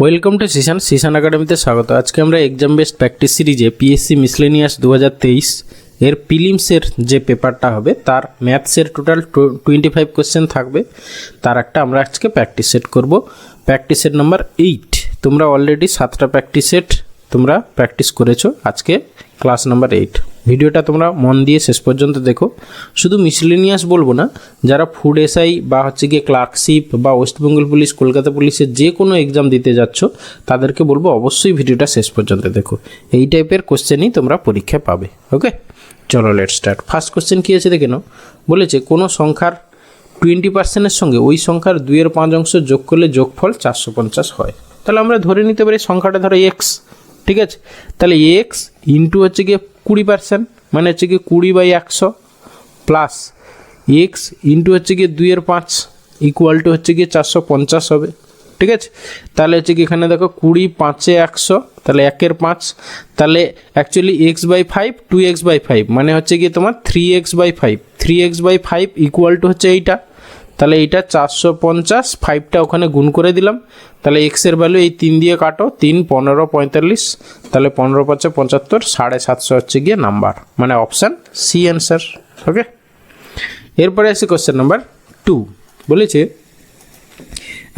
Welcome to Xishan একাডেমিতে স্বাগত। আজকে আমরা এক্সাম বেসড প্র্যাকটিস সিরিজে পিএসসি মিসলেনিয়াস 2023 এর প্রিলিমসের যে পেপারটা হবে তার ম্যাথসের টোটাল 25 কোশ্চেন থাকবে। তার একটা আমরা আজকে প্র্যাকটিস সেট করব। Practice set number 8। তোমরা অলরেডি 7টা প্র্যাকটিস সেট তোমরা প্র্যাকটিস করেছো, আজকে ক্লাস নাম্বার 8। ভিডিওটা তোমরা মন দিয়ে শেষ পর্যন্ত দেখো। শুধু মিসলেনিয়াস বলবো না, যারা ফুড এসআই বা হচ্ছে গিয়ে ক্লার্কশিপ বা ওয়েস্ট বেঙ্গল পুলিশ, কলকাতা পুলিশের যে কোনো এক্সাম দিতে যাচ্ছ তাদেরকে বলবো অবশ্যই ভিডিওটা শেষ পর্যন্ত দেখো। এই টাইপের কোশ্চেনই তোমরা পরীক্ষা পাবে। ওকে, চলো লেট স্টার্ট। ফার্স্ট কোশ্চেন কী আছে দেখে নাও। বলেছে কোনো সংখ্যার 20%-এর সঙ্গে ওই সংখ্যার 2/5 অংশ যোগ করলে যোগফল 450 হয়। তাহলে আমরা ধরে নিতে পারি সংখ্যাটা ধরো এক্স, ঠিক আছে। তাহলে এক্স ইন্টু হচ্ছে গিয়ে 20%, মানে হচ্ছে গিয়ে 20/100 প্লাস এক্স ইন্টু হচ্ছে গিয়ে 2/5 ইকুয়াল টু হচ্ছে গিয়ে 450 হবে, ঠিক আছে। তাহলে হচ্ছে কি এখানে দেখো 20 5 100, তাহলে 1/5, তাহলে অ্যাকচুয়ালি x/5 2x/5 মানে হচ্ছে গিয়ে তোমার 3x/5 3x/5 ইকুয়াল টু হচ্ছে এইটা। তাহলে এইটা 450, 5টা ওখানে গুণ করে দিলাম। তাহলে এক্সের ভ্যালু এই 3 দিয়ে কাটো, 3 15 45, তাহলে 15 5 75, 750 হচ্ছে গিয়ে নাম্বার, মানে অপশান সি অ্যান্সার। ওকে, এরপরে আসি কোশ্চেন নাম্বার 2। বলেছে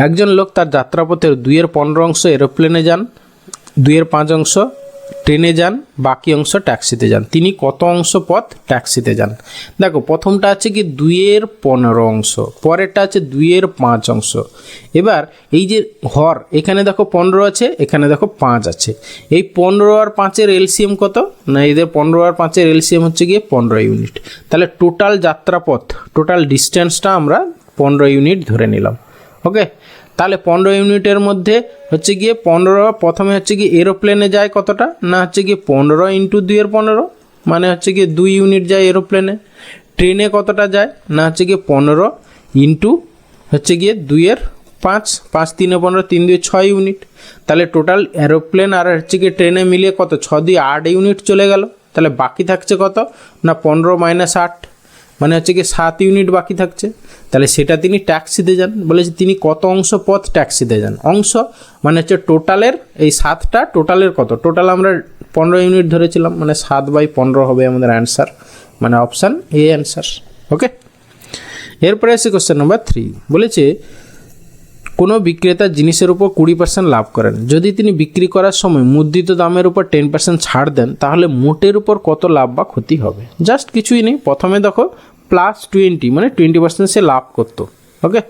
একজন লোক তার যাত্রাপথের 2/15 অংশ এরোপ্লেনে যান, 2/5 অংশ ট্রেনে যান, বাকি অংশ ট্যাক্সিতে যান। তিনি কত অংশ পথ ট্যাক্সিতে যান? দেখো প্রথমটা আছে কি 2/15 অংশ, পরেরটা আছে 2/5 অংশ। এবার এই যে হর, এখানে দেখো 15 আছে, এখানে দেখো 5 আছে। এই 15 আর 5-এর এলসিএম কত? না এদের 15 আর 5-এর এলসিএম হচ্ছে গিয়ে 15 ইউনিট। তাহলে টোটাল যাত্রাপথ, টোটাল ডিস্টেন্সটা আমরা 15 ইউনিট ধরে নিলাম। ওকে, তাহলে 15 ইউনিটের মধ্যে হচ্ছে গিয়ে 15, প্রথমে হচ্ছে গিয়ে এরোপ্লেনে যায় কতটা? না হচ্ছে গিয়ে 15 ইন্টু 2/15, মানে হচ্ছে গিয়ে 2 ইউনিট যায় এরোপ্লেনে। ট্রেনে কতটা যায়? না হচ্ছে গিয়ে 15 ইন্টু হচ্ছে গিয়ে 2/5, 5 3 15, 3 2 6 ইউনিট। তাহলে টোটাল এরোপ্লেন আর হচ্ছে গিয়ে ট্রেনে মিলিয়ে কত? 6 2 8 ইউনিট চলে গেল। তাহলে বাকি থাকছে কত? না 15 - 8, মানে হচ্ছে কি 7 ইউনিট বাকি থাকছে। তাহলে সেটা তিনি ট্যাক্সিতে যান। বলেছে তিনি কত অংশ পথ ট্যাক্সিতে যান। অংশ মানে হচ্ছে টোটালের, এই 7টা টোটালের কত? টোটাল আমরা 15 ইউনিট ধরেছিলাম, মানে 7/15 হবে আমাদের অ্যান্সার, মানে অপশান এ অ্যান্সার। ওকে, এরপরে আসি কোশ্চেন নাম্বার 3। বলেছে কোনো বিক্রেতা জিনিসের উপর 20% লাভ করেন। যদি তিনি বিক্রি করার সময় মুদ্রিত দামের উপর 10% ছাড় দেন, তাহলে মোটের উপর কত লাভ বা ক্ষতি হবে? জাস্ট কিছুই নেই, প্রথমে দেখো +20, মানে 20% সে লাভ করতো। ওকে,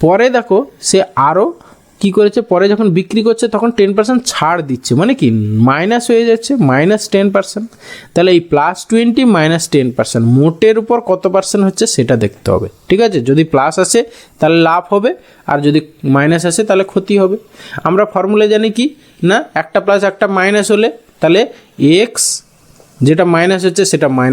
পরে দেখো সে আরও কী করেছে, পরে যখন বিক্রি করছে তখন 10% ছাড় দিচ্ছে, মানে কি মাইনাস হয়ে যাচ্ছে, -10%। তাহলে এই +20 -10% মোটের উপর কত পার্সেন্ট হচ্ছে সেটা দেখতে হবে, ঠিক আছে। যদি প্লাস আসে তাহলে লাভ হবে, আর যদি মাইনাস আসে তাহলে ক্ষতি হবে। আমরা ফর্মুলা জানি কি না, একটা প্লাস একটা মাইনাস হলে তাহলে এক্স যেটা মাইনাস হচ্ছে সেটা -y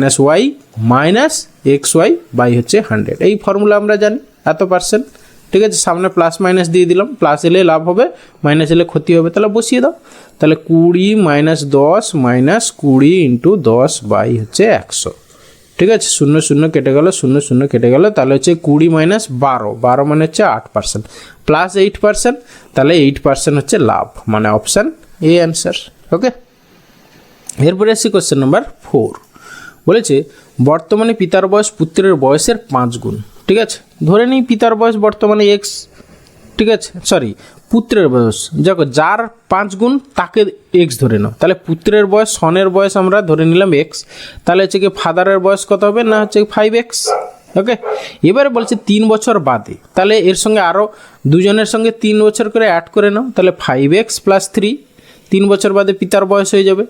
-xy হচ্ছে 100। এই ফর্মুলা আমরা জানি, এত পার্সেন্ট, ঠিক আছে। সামনে প্লাস মাইনাস দিয়ে দিলাম, প্লাস এলে লাভ হবে, মাইনাস এলে ক্ষতি হবে। তাহলে বসিয়ে দাও। তাহলে 20 - 10 -20 ইন্টু 10 হচ্ছে 100, ঠিক আছে। 0 0 কেটে গেল, 0 0 কেটে গেল, তাহলে হচ্ছে 20 - 12 মানে হচ্ছে 8%, প্লাস 8%, তাহলে 8% হচ্ছে লাভ, মানে অপশান এ অ্যান্সার। ওকে, এরপরে আসছি কোশ্চেন নাম্বার 4। বলেছে বর্তমানে পিতার বয়স পুত্রের বয়সের 5 গুণ, ঠিক আছে। ধরে নিই পিতার বয়স বর্তমানে এক্স, ঠিক আছে, সরি পুত্রের বয়স, দেখো যার 5 গুণ তাকে এক্স ধরে নাও। তাহলে পুত্রের বয়স, সনের বয়স আমরা ধরে নিলাম এক্স, তাহলে হচ্ছে কি ফাদারের বয়স কত হবে? না হচ্ছে 5x। ওকে, এবারে বলছে 3 বছর বাদে, তাহলে এর সঙ্গে আরও দুজনের সঙ্গে 3 বছর করে অ্যাড করে নাও, তাহলে 5x + 3, 3 বছর বাদে পিতার বয়স হয়ে যাবে।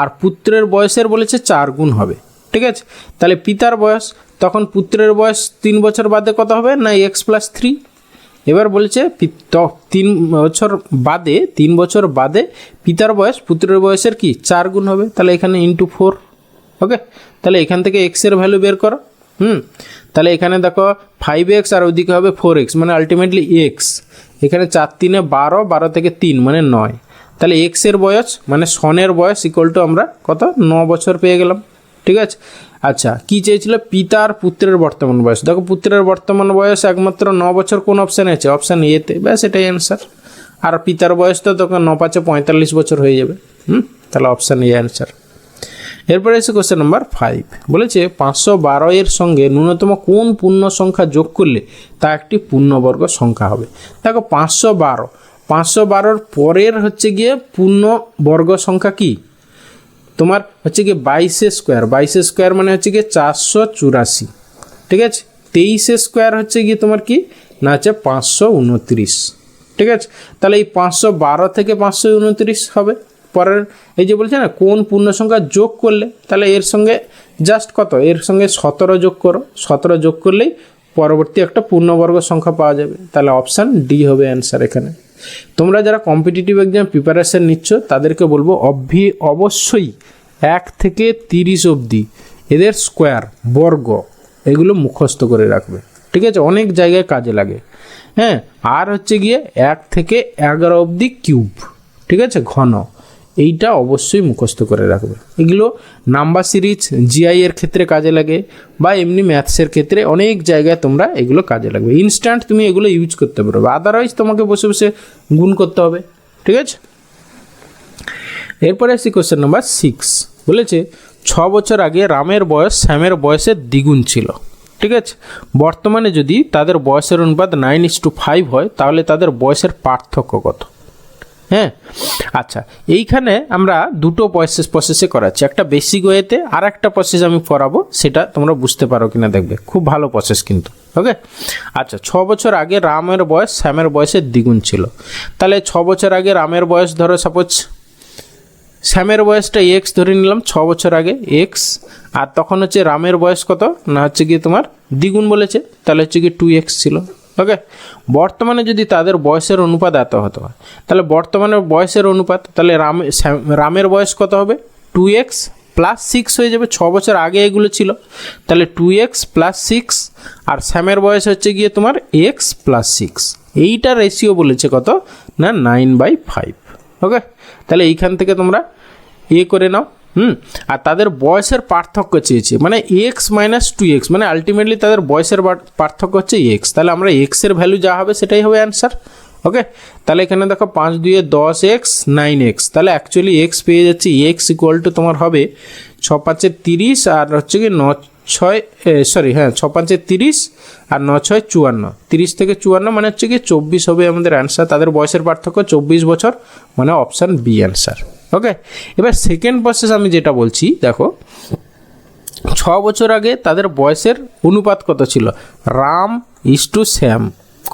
আর পুত্রের বয়সের বলেছে 4 গুণ হবে, ঠিক আছে। তাহলে পিতার বয়স, তখন পুত্রের বয়স 3 বছর বাদে কত হবে? না x + 3। এবার বলেছে 3 বছর বাদে পিতার বয়স পুত্রের বয়সের কি 4 গুণ হবে, তাহলে এখানে × 4। ওকে, তাহলে এখান থেকে এক্সের ভ্যালু বের করো। তাহলে এখানে দেখো 5x আর ওইদিকে হবে 4x, মানে আলটিমেটলি এক্স। এখানে 4 3 12, 12 থেকে 3 মানে 9। তাহলে এক্সের বয়স মানে সনের বয়স ইকুয়াল টু আমরা কত 9 বছর পেয়ে গেলাম, ঠিক আছে। আচ্ছা, কি চেয়েছিল? পিতা আর পুত্রের বর্তমান বয়স। দেখো পুত্রের বর্তমান বয়স একমাত্র 9 বছর, কোন অপশানে আছে? অপশান এতে, ব্যাস এটাই অ্যান্সার। আর পিতার বয়স তো তখন 9 5 45 বছর হয়ে যাবে। তাহলে অপশান এ অ্যান্সার। এরপরে এসে কোশ্চেন নাম্বার 5 বলেছে 512 এর সঙ্গে ন্যূনতম কোন পূর্ণ সংখ্যা যোগ করলে তা একটি পূর্ণবর্গ সংখ্যা হবে। দেখো 512 পরের হচ্ছে গিয়ে পূর্ণবর্গ সংখ্যা কি তোমার হচ্ছে গিয়ে 22 স্কোয়ার মানে হচ্ছে গিয়ে 484, ঠিক আছে। 23 স্কোয়ার হচ্ছে গিয়ে তোমার কি না হচ্ছে 529, ঠিক আছে। তাহলে এই 512 থেকে 529 হবে। পরের এই যে বলছে না কোন পূর্ণ সংখ্যা যোগ করলে, তাহলে এর সঙ্গে জাস্ট কত, এর সঙ্গে 17 যোগ করো, 17 যোগ করলেই পরবর্তী একটা পূর্ণবর্গ সংখ্যা পাওয়া যাবে। তাহলে অপশান ডি হবে অ্যান্সার এখানে। তোমরা যারা কম্পিটিটিভ এক্সাম প্রিপারেশন নিচ্ছ তাদেরকে বলবো অবশ্যই 1 থেকে 30 অবধি এদের স্কোয়ার বর্গ এগুলো মুখস্থ করে রাখবে, ঠিক আছে। অনেক জায়গায় কাজে লাগে। হ্যাঁ, আর হচ্ছে গিয়ে 1 থেকে 11 অবধি কিউব, ঠিক আছে, ঘন, এইটা অবশ্যই মুখস্থ করে রাখবে। এগুলো নাম্বার সিরিজ জিআই এর ক্ষেত্রে কাজে লাগে বা এমনি ম্যাথসের ক্ষেত্রে অনেক জায়গায় তোমরা এগুলো কাজে লাগবে। ইনস্ট্যান্ট তুমি এগুলো ইউজ করতে পারবে, আদারওয়াইজ তোমাকে বসে বসে গুণ করতে হবে, ঠিক আছে। এরপরে আসি কোশ্চেন নাম্বার 6 বলেছে 6 বছর আগে রামের বয়স শ্যামের বয়সের দ্বিগুণ ছিল, ঠিক আছে। বর্তমানে যদি তাদের বয়সের অনুপাত 9:5 হয় তাহলে তাদের বয়সের পার্থক্য কত। হ্যাঁ, আচ্ছা, এইখানে আমরা দুটো প্রসেসে করাচ্ছি, একটা বেসিক ওয়েতে আর একটা প্রসেস আমি করাবো, সেটা তোমরা বুঝতে পারো কিনা দেখবে, খুব ভালো প্রসেস কিন্তু। ওকে, আচ্ছা, 6 বছর আগে রামের বয়স শ্যামের বয়সের দ্বিগুণ ছিল। তাহলে 6 বছর আগে রামের বয়স ধরো সাপোজ শ্যামের বয়সটা এক্স ধরে নিলাম 6 বছর আগে এক্স, আর তখন হচ্ছে রামের বয়স কত না হচ্ছে গিয়ে তোমার দ্বিগুণ বলেছে, তাহলে হচ্ছে কি 2x ছিল। ওকে, বর্তমানে যদি তাদের বয়সের অনুপাত এত হতো তাহলে বর্তমানে বয়সের অনুপাত তাহলে রামের বয়স কত হবে 2x প্লাস 6 হয়ে যাবে। 6 বছর আগে এগুলো ছিল, তাহলে 2x প্লাস 6, আর শ্যামের বয়স হচ্ছে গিয়ে তোমার x প্লাস 6, এইটা রেশিও বলেছে কত না 9/5। ওকে, তাহলে এইখান থেকে তোমরা করে নাও। আর তাদের বয়সের পার্থক্য চেয়েছে মানে x - 2x, মানে আলটিমেটলি তাদের বয়সের পার্থক্য হচ্ছে x, তাহলে আমরা x এর ভ্যালু যা হবে সেটাই হবে অ্যান্সার। ওকে, তাহলে এখানে দেখো 5 2 10x 9x, তাহলে অ্যাকচুয়ালি x পেয়ে যাচ্ছি, x ইকুয়াল টু তোমার হবে 6 5 30 আর হচ্ছে কি 9 6 6 5 30 আর 9 6 54, 30 থেকে 54 মানে হচ্ছে কি 24 হবে আমাদের অ্যান্সার। তাদের বয়সের পার্থক্য 24 বছর, মানে অপশান বি অ্যান্সার। ওকে, এবার সেকেন্ড প্রসেস আমি যেটা বলছি দেখো 6 বছর আগে তাদের বয়সের অনুপাত কত ছিল, রাম ইস্টু শ্যাম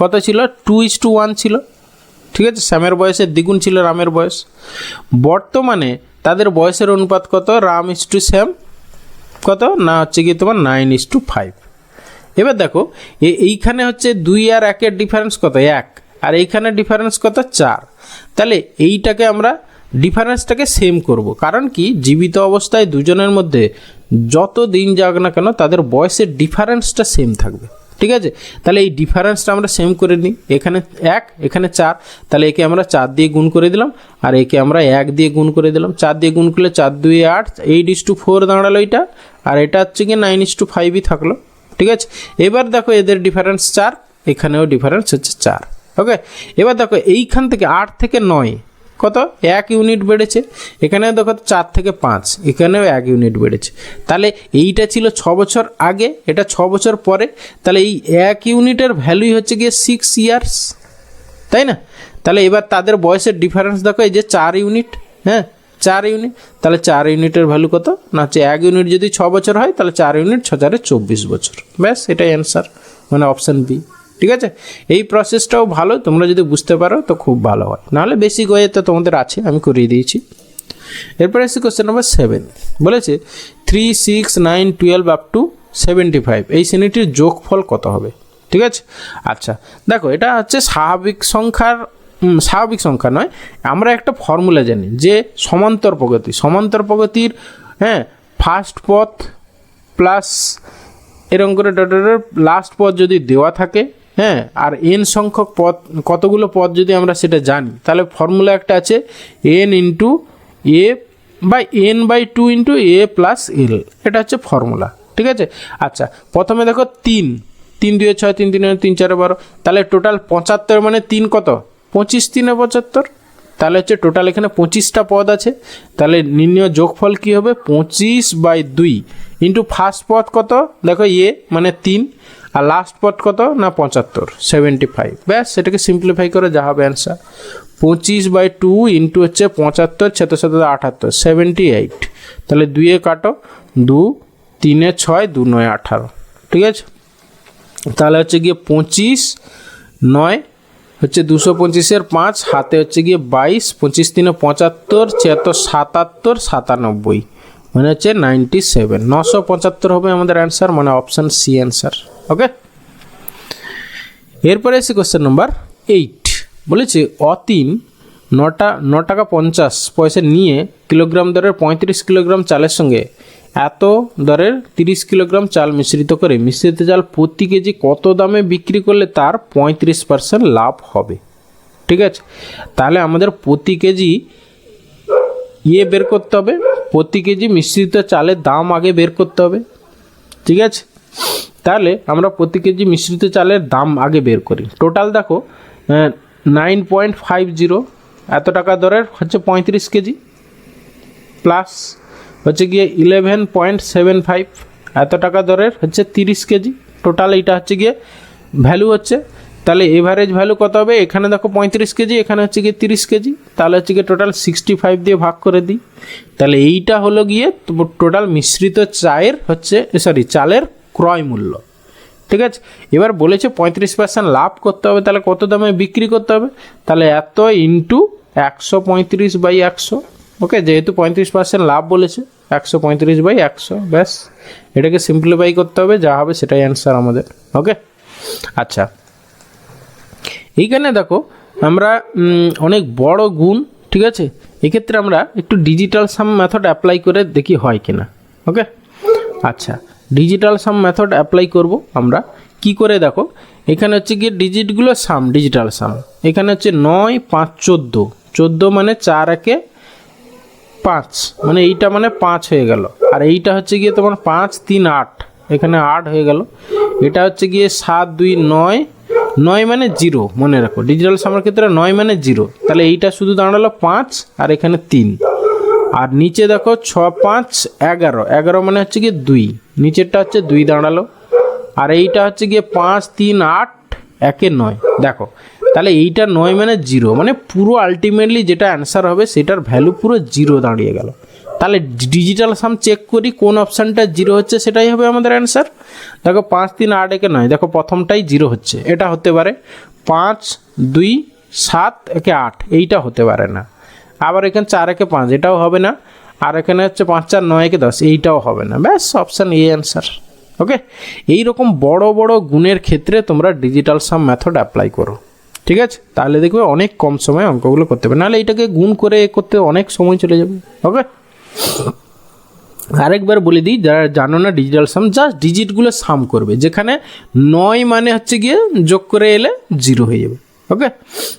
কত ছিল 2:1 ছিল, ঠিক আছে। শ্যামের বয়সের দ্বিগুণ ছিল রামের বয়স। বর্তমানে তাদের বয়সের অনুপাত কত, রাম ইস্টু শ্যাম কত না হচ্ছে কি তোমার 9:5। এবার দেখো এইখানে হচ্ছে 2 আর 1-এর ডিফারেন্স কত 1, আর এইখানে ডিফারেন্স কত 4, তাহলে এইটাকে আমরা ডিফারেন্সটাকে সেম করব, কারণ কি জীবিত অবস্থায় দুজনের মধ্যে যত দিন যাক না কেন তাদের বয়সের ডিফারেন্সটা সেম থাকবে, ঠিক আছে। তাহলে এই ডিফারেন্সটা আমরা সেম করে নিই, এখানে 1 এখানে 4, তাহলে একে আমরা 4 দিয়ে গুণ করে দিলাম আর একে আমরা 1 দিয়ে গুণ করে দিলাম। 4 দিয়ে গুণ করলে 4 2 8, 8:4 দাঁড়ালো এটা, আর এটা হচ্ছে কি 9:5ই থাকলো, ঠিক আছে। এবার দেখো এদের ডিফারেন্স 4, এখানেও ডিফারেন্স হচ্ছে 4। ওকে, এবার দেখো এইখান থেকে 8 থেকে 9 কত 1 ইউনিট বেড়েছে, এখানেও দেখো 4 থেকে 5 এখানেও 1 ইউনিট বেড়েছে। তাহলে এইটা ছিল 6 বছর আগে, এটা 6 বছর পরে, তাহলে এই 1 ইউনিটের ভ্যালুই হচ্ছে গিয়ে 6 ইয়ার্স, তাই না। তাহলে এবার তাদের বয়সের ডিফারেন্স দেখো এই যে 4 ইউনিট, হ্যাঁ 4 ইউনিট, তাহলে 4 ইউনিটের ভ্যালু কত না হচ্ছে 1 ইউনিট যদি 6 বছর হয় তাহলে 4 ইউনিট 6 4 24 বছর, ব্যাস এটাই অ্যান্সার, মানে অপশান বি, ঠিক আছে। এই প্রসেসটাও ভালো, তোমরা যদি বুঝতে পারো তো খুব ভালো হয়, নাহলে বেসিক ওয়ে তো তোমাদের আছে, আমি করিয়ে দিয়েছি। এরপরে আসছে কোশ্চেন নাম্বার 7 বলেছে 3 6 9 12 আপ টু 75 এই শ্রেণীটির যোগফল কত হবে, ঠিক আছে। আচ্ছা দেখো এটা হচ্ছে স্বাভাবিক সংখ্যা নয়, আমরা একটা ফর্মুলা জানি যে সমান্তর প্রগতির হ্যাঁ ফার্স্ট পথ প্লাস এরকম করে লাস্ট পথ যদি দেওয়া থাকে, হ্যাঁ, আর এন সংখ্যক পথ কতগুলো পথ যদি আমরা সেটা জানি তাহলে ফর্মুলা একটা আছে n/2 into a plus l, এটা হচ্ছে ফর্মুলা, ঠিক আছে। আচ্ছা প্রথমে দেখো 3 2 6 3 3 3 4 12, তাহলে টোটাল 75 মানে 3 কত 25 3 75, তাহলে হচ্ছে টোটাল এখানে 25টা পদ আছে। তাহলে নির্ণয় যোগফল কি হবে 25/2 ইন্টু ফার্স্ট পদ কত দেখো মানে 3, আর লাস্ট পদ কত না 75 75। ব্যাস সেটাকে সিম্পলিফাই করে যা হবে অ্যান্সার 25/2 ইন্টু হচ্ছে 75 7 7 78 78। তাহলে 2 এ কাটো 2 3 এ 6 2 9 18, ঠিক আছে। তাহলে হচ্ছে গিয়ে 25 9 হচ্ছে 225-এর 5 হাতে হচ্ছে গিয়ে 22 25 3 75 76 77 97, মানে হচ্ছে 97 975 হবে আমাদের অ্যান্সার, মানে অপশান সি অ্যান্সার। ওকে, এরপরে এসে কোশ্চেন নাম্বার 8 বলেছে অতীন 9 টাকা 50 পয়সা নিয়ে কিলোগ্রাম দরের 35 কিলোগ্রাম চালের সঙ্গে এত দরের 30 কিলোগ্রাম চাল মিশ্রিত করে মিশ্রিত চাল প্রতি কেজি কত দামে বিক্রি করলে তার 35% লাভ হবে। ঠিক আছে, তাহলে আমাদের প্রতি কেজি বের করতে হবে, প্রতি কেজি মিশ্রিত চালের দাম আগে বের করতে হবে। ঠিক আছে, তাহলে আমরা প্রতি কেজি মিশ্রিত চালের দাম আগে বের করি। টোটাল দেখো 9.50 এত টাকা দরের হচ্ছে 35 কেজি, প্লাস হচ্ছে গিয়ে 11.75 এত টাকা দরের হচ্ছে 30 কেজি। টোটাল এইটা হচ্ছে গিয়ে ভ্যালু হচ্ছে, তাহলে এভারেজ ভ্যালু কত হবে, এখানে দেখো 35 কেজি, এখানে হচ্ছে গিয়ে 30 কেজি, তাহলে হচ্ছে গিয়ে টোটাল 65 দিয়ে ভাগ করে দিই। তাহলে এইটা হলো গিয়ে টোটাল মিশ্রিত চালের ক্রয় মূল্য। ঠিক আছে, এবার বলেছে 35% লাভ করতে হবে, তাহলে কত দামে বিক্রি করতে হবে, তাহলে এত ইন্টু 135/100। ওকে, যেহেতু 35% লাভ বলেছে 135/100, ব্যাস এটাকে সিম্পলিফাই করতে হবে, যা হবে সেটাই অ্যান্সার আমাদের। ওকে, আচ্ছা এইখানে দেখো আমরা অনেক বড় গুণ, ঠিক আছে, এক্ষেত্রে আমরা একটু ডিজিটাল সাম মেথড অ্যাপ্লাই করে দেখি হয় কিনা। ওকে, আচ্ছা ডিজিটাল সাম মেথড অ্যাপ্লাই করব আমরা কি করে, দেখো এখানে হচ্ছে গিয়ে ডিজিটগুলো সাম, ডিজিটাল সাম, এখানে হচ্ছে 9 5 14 14 মানে 4 একে 5, মানে এইটা মানে 5 হয়ে গেল, আর এইটা হচ্ছে গিয়ে তোমার 5 3 8, এখানে 8 হয়ে গেল, এটা হচ্ছে গিয়ে 7 2 9 9 মানে 0, মনে রাখো ডিজিটাল সামের ক্ষেত্রে 9 মানে 0, তাহলে এইটা শুধু দাঁড়ালো 5 আর এখানে 3, আর নিচে দেখো 6 5 11 11 মানে হচ্ছে গিয়ে 2, নিচেরটা হচ্ছে 2 দাঁড়ালো, আর এইটা হচ্ছে গিয়ে 5 3 8 একে 9, দেখো তাহলে এইটা 9 মানে 0, মানে পুরো আলটিমেটলি যেটা অ্যান্সার হবে সেটার ভ্যালু পুরো 0 দাঁড়িয়ে গেল। তাহলে ডিজিটাল সাম চেক করি কোন অপশানটা 0 হচ্ছে, সেটাই হবে আমাদের অ্যান্সার। দেখো 5 3 8 একে 9, দেখো প্রথমটাই 0 হচ্ছে, এটা হতে পারে 5 2 7 একে 8, এইটা হতে পারে না, আবার এখানে 4 একে 5, এটাও হবে না, আর এখানে হচ্ছে 5 4 9 একে 10, এইটাও হবে না, ব্যাস অপশান এ অ্যান্সার। ওকে, এইরকম বড় বড় গুণের ক্ষেত্রে তোমরা ডিজিটাল সাম মেথড অ্যাপ্লাই করো, ঠিক আছে, তাহলে দেখবে অনেক কম সময়ে অঙ্কগুলো করতে হবে, নাহলে এইটাকে গুণ করে করতে অনেক সময় চলে যাবে। ওকে, আরেকবার বলে দিই যারা জানো না ডিজিটাল সাম, জাস্ট ডিজিটগুলো সাম করবে, যেখানে 9 মানে হচ্ছে গিয়ে যোগ করে এলে 0 হয়ে যাবে। ওকে,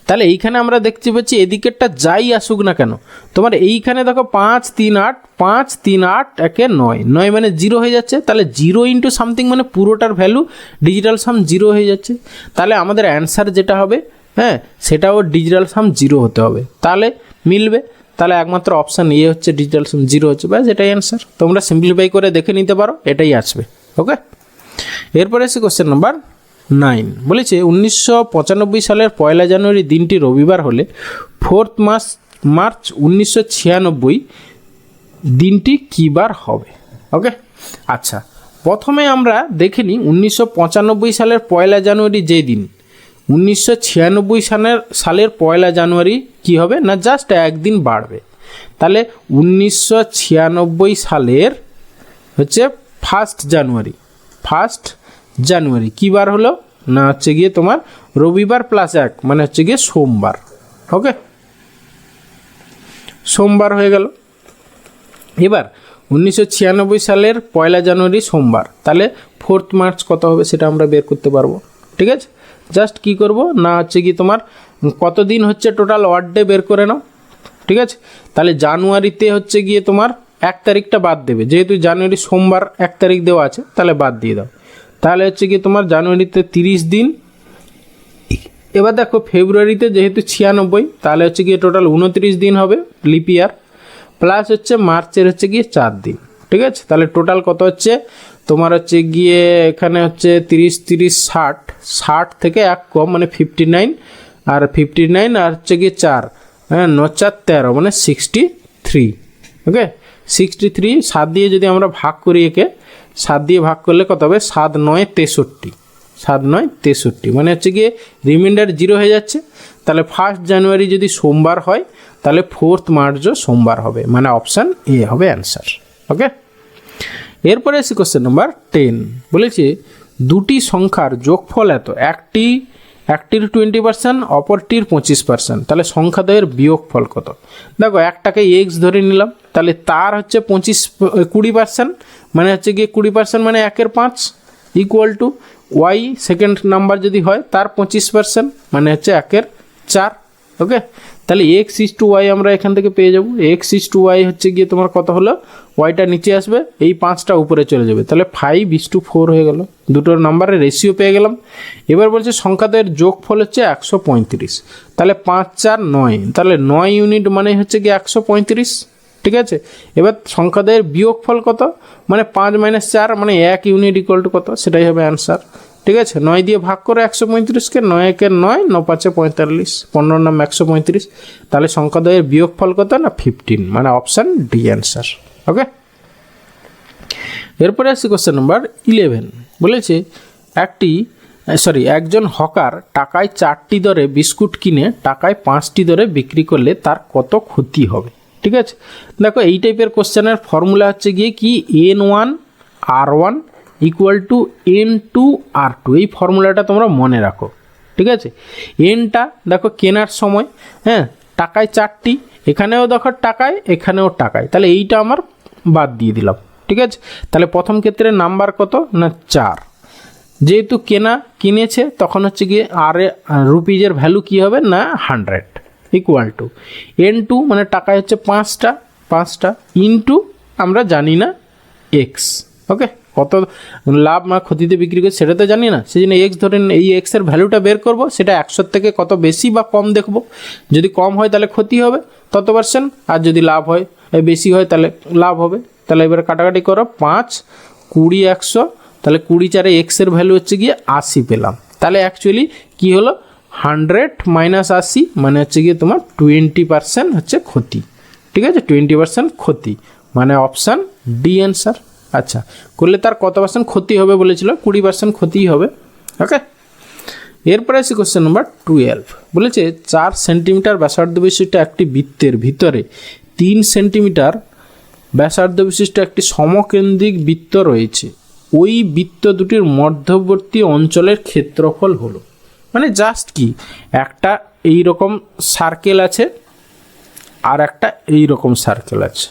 তাহলে এইখানে আমরা দেখতে পাচ্ছি এদিকেরটা যাই আসুক না কেন, তোমার এইখানে দেখো 5 3 8 5 3 8 একে 9 9 মানে 0 হয়ে যাচ্ছে, তাহলে 0 ইন্টু সামথিং মানে পুরোটার ভ্যালু ডিজিটাল সাম 0 হয়ে যাচ্ছে, তাহলে আমাদের অ্যান্সার যেটা হবে, হ্যাঁ সেটাও ডিজিটাল সাম 0 হতে হবে, তাহলে মিলবে, তাহলে একমাত্র অপশান এ হচ্ছে ডিজিটাল সাম 0 হচ্ছে, ব্যাস এটাই অ্যান্সার। তোমরা সিম্পলিফাই করে দেখে নিতে পারো, এটাই আসবে। ওকে, এরপরে এসে কোশ্চেন নাম্বার 9 বলেছে 1995 সালের 1 জানুয়ারি দিনটি রবিবার হলে 4 মার্চ 1996 দিনটি কী বার হবে। ওকে, আচ্ছা প্রথমে আমরা দেখে নিই 1995 সালের 1 জানুয়ারি যেই দিন, 1996 সালের 1 জানুয়ারি কি হবে না, জাস্ট একদিন বাড়বে, তাহলে 1996 সালের হচ্ছে 1 জানুয়ারি কী বার হলো না, হচ্ছে গিয়ে তোমার রবিবার প্লাস 1 মানে হচ্ছে গিয়ে সোমবার। ওকে, সোমবার হয়ে গেল। এবার 1996 সালের 1 জানুয়ারি সোমবার, তাহলে 4 মার্চ কত হবে সেটা আমরা বের করতে পারবো। ঠিক আছে, জাস্ট কি করব না, হচ্ছে কি তোমার কতদিন হচ্ছে টোটাল ওয়ার্ড ডে বের করে নাও। ঠিক আছে, তাহলে জানুয়ারিতে হচ্ছে গিয়ে তোমার 1 তারিখটা বাদ দেবে, যেহেতু জানুয়ারি সোমবার 1 তারিখ দেওয়া আছে, তাহলে বাদ দিয়ে দাও, তাহলে হচ্ছে গিয়ে তোমার জানুয়ারিতে 30 দিন এবার দেখো ফেব্রুয়ারিতে যেহেতু 96, তাহলে হচ্ছে গিয়ে টোটাল 29 দিন হবে লিপ ইয়ার, প্লাস হচ্ছে মার্চের হচ্ছে গিয়ে 4 দিন। ঠিক আছে, তাহলে টোটাল কত হচ্ছে তোমার হচ্ছে গিয়ে এখানে হচ্ছে 30 30 60, 60 থেকে 1 কম মানে 59, আর 59 আর হচ্ছে গিয়ে 4, হ্যাঁ 9 4 13 মানে 63। ওকে 63, 7 দিয়ে যদি আমরা ভাগ করি, একে 7 দিয়ে ভাগ করলে কত হবে, 7 9 63, 7 9 63 মানে হচ্ছে গিয়ে রিমাইন্ডার 0 হয়ে যাচ্ছে। তাহলে 1 জানুয়ারি যদি সোমবার হয়, তাহলে 4 মার্চও সোমবার হবে, মানে অপশান এ হবে অ্যান্সার। ওকে, এরপরে আসি কোশ্চেন নাম্বার 10। বলেছে দুটি সংখ্যার যোগফল এত, একটির 20%, অপরটির 25%, তাহলে সংখ্যা দ্বয়ের বিয়োগফল কত? দেখো একটাকে এক্স ধরে নিলাম, তাহলে তার হচ্ছে 20% মানে হচ্ছে গিয়ে 20% মানে 1/5 equal to Y second number যদি হয় তার 25% মানে হচ্ছে 1/4। ওকে, তাহলে এক্স ইস টু ওয়াই আমরা এখান থেকে পেয়ে যাবো। এক্স ইস টু ওয়াই হচ্ছে গিয়ে তোমার কত হলো, ওয়াইটা নিচে আসবে, এই 5টা উপরে চলে যাবে, তাহলে 5:4 হয়ে গেল, দুটোর নাম্বারের রেশিও পেয়ে গেলাম। এবার বলছে সংখ্যাদের যোগফল হচ্ছে 135, তাহলে 5 4 9, তাহলে 9 ইউনিট মানে হচ্ছে গিয়ে 135। ঠিক আছে, এবার সংখ্যাদের বিয়োগফল কত, মানে 5 - 4 মানে 1 ইউনিট ইকুয়াল টু কত, সেটাই হবে অ্যান্সার। ঠিক আছে, 9 দিয়ে ভাগ করে 135কে, 9 একে 9, 9 5 45, 15 নাম 135, তাহলে সংখ্যাদ্বয়ের বিয়োগফল কত না 15, মানে অপশান ডি অ্যান্সার। ওকে, এরপরে আসছি কোশ্চেন নাম্বার 11। বলেছে একজন হকার টাকায় 4টি দরে বিস্কুট কিনে টাকায় 5টি দরে বিক্রি করলে তার কত ক্ষতি হবে? ঠিক আছে, দেখো এই টাইপের কোশ্চেনের ফর্মুলা হচ্ছে গিয়ে কি, N1 R1 equal to N2 R2, এই ফর্মুলাটা তোমরা মনে রাখো। ঠিক আছে, এনটা দেখো কেনার সময়, হ্যাঁ টাকায় 4টি, এখানেও দেখো টাকায়, এখানেও টাকায়, তাহলে এইটা আমার বাদ দিয়ে দিলাম। ঠিক আছে, তাহলে প্রথম ক্ষেত্রে নাম্বার কত না 4, যেহেতু কিনেছে তখন হচ্ছে গিয়ে আর রুপিজের ভ্যালু কী হবে না 100 ইকুয়াল টু N2 মানে টাকায় হচ্ছে 5টা ইনটু আমরা জানি না এক্স। ওকে, কত লাভ না ক্ষতিতে বিক্রি করছে সেটা তো জানি না, সেই জন্য এক্স ধরে এই এক্সের ভ্যালুটা বের করব, সেটা 100 থেকে কত বেশি বা কম দেখব, যদি কম হয় তাহলে ক্ষতি হবে তত %, আর যদি লাভ হয় বেশি হয় তাহলে লাভ হবে। তাহলে এবারে কাটাকাটি করো, 5 20 100, তাহলে 20 4 এক্সের ভ্যালু হচ্ছে গিয়ে 80 পেলাম। তাহলে অ্যাকচুয়ালি কি হলো, 100 - 80 মানে হচ্ছে গিয়ে তোমার 20% হচ্ছে ক্ষতি। ঠিক আছে, 20% ক্ষতি মানে অপশান ডি অ্যান্সার। আচ্ছা, করলে তার কত % ক্ষতি হবে বলেছিল, 20% ক্ষতিই হবে। ওকে, এরপরে আসি কোশ্চেন নাম্বার 12। বলেছে 4 সেন্টিমিটার ব্যাসার্ধ বিশিষ্ট একটি বৃত্তের ভিতরে 3 সেন্টিমিটার ব্যাসার্ধ বিশিষ্ট একটি সমকেন্দ্রিক বৃত্ত রয়েছে, ওই বৃত্ত দুটির মধ্যবর্তী অঞ্চলের ক্ষেত্রফল হলো। মানে জাস্ট কি, একটা এই রকম সার্কেল আছে আর একটা এই রকম সার্কেল আছে।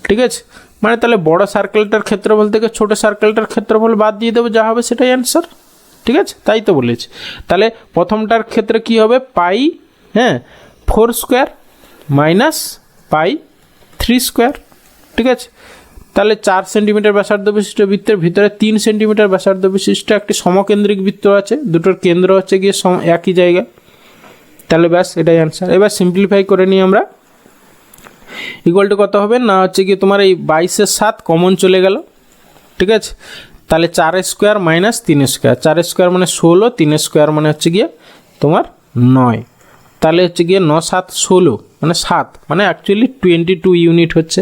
ঠিক আছে, মানে তাহলে বড় সার্কেলটার ক্ষেত্রফল থেকে ছোট সার্কেলটার ক্ষেত্রফল বাদ দিয়ে দেবো, যা হবে সেটাই অ্যান্সার। ঠিক আছে, তাই তো বলেছি। তাহলে প্রথমটার ক্ষেত্রে কি হবে, পাই 4 স্কোয়ার মাইনাস পাই 3 স্কোয়ার। ঠিক আছে, তাহলে 4 সেন্টিমিটার ব্যাসার্ধ বিশিষ্ট বৃত্তের ভিতরে 3 সেন্টিমিটার ব্যাসার্ধ বিশিষ্ট একটি সমকেন্দ্রিক বৃত্ত আছে, দুটোর কেন্দ্র হচ্ছে গিয়ে একই জায়গায়, তাহলে ব্যাস এটাই অ্যান্সার। এবার সিম্পলিফাই করে নিই আমরা, ইকুয়াল টু কত হবে না হচ্ছে গিয়ে তোমার এই 22 7 কমন চলে গেল। ঠিক আছে, তাহলে 4 স্কোয়ার মাইনাস 3 স্কোয়ার, 4 স্কোয়ার মানে 16, 3 স্কোয়ার মানে হচ্ছে গিয়ে তোমার 9, তাহলে হচ্ছে গিয়ে 9 7 16 মানে 7, মানে অ্যাকচুয়ালি 22 ইউনিট হচ্ছে,